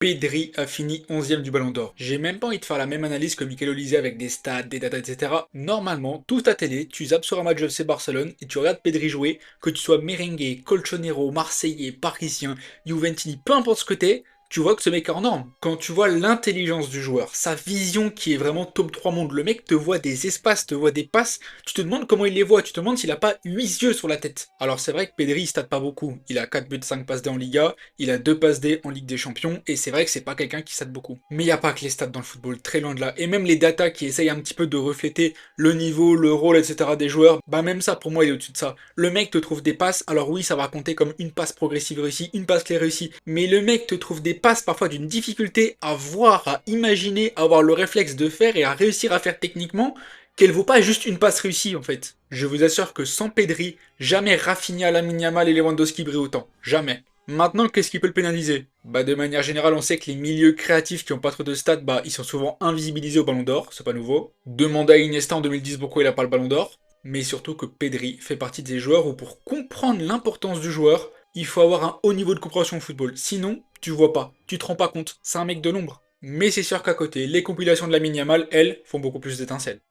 Pedri a fini 11e du Ballon d'Or. J'ai même pas envie de faire la même analyse que Michael Olise avec des stats, des datas, etc. Normalement, toute ta télé, tu zappes sur un match de FC Barcelone et tu regardes Pedri jouer, que tu sois merengue, colchonero, marseillais, parisien, juventini, peu importe ce que t'es, tu vois que ce mec est en norme. Quand tu vois l'intelligence du joueur, sa vision qui est vraiment top 3 monde, le mec te voit des espaces, te voit des passes, tu te demandes comment il les voit, tu te demandes s'il a pas 8 yeux sur la tête. Alors c'est vrai que Pedri il stat pas beaucoup, il a 4 buts, 5 passes D en Liga, il a 2 passes D en Ligue des Champions, et c'est vrai que c'est pas quelqu'un qui stat beaucoup. Mais il n'y a pas que les stats dans le football, très loin de là. Et même les datas qui essayent un petit peu de refléter le niveau, le rôle, etc. des joueurs, bah même ça pour moi il est au-dessus de ça. Le mec te trouve des passes, alors oui ça va compter comme une passe progressive réussie, une passe clé réussie, mais le mec te trouve des passes parfois d'une difficulté à voir, à imaginer, à avoir le réflexe de faire et à réussir à faire techniquement, qu'elle vaut pas juste une passe réussie en fait. Je vous assure que sans Pedri, jamais Rafinha, Lamine Yamal et Lewandowski brillent autant. Jamais. Maintenant, qu'est-ce qui peut le pénaliser? Bah de manière générale, on sait que les milieux créatifs qui ont pas trop de stats, bah ils sont souvent invisibilisés au Ballon d'Or, c'est pas nouveau. Demandez à Iniesta en 2010 pourquoi il a pas le Ballon d'Or. Mais surtout que Pedri fait partie des joueurs où pour comprendre l'importance du joueur, il faut avoir un haut niveau de compréhension au football. Sinon, tu vois pas, tu te rends pas compte, c'est un mec de l'ombre. Mais c'est sûr qu'à côté, les compilations de Lamine Yamal, elles, font beaucoup plus d'étincelles.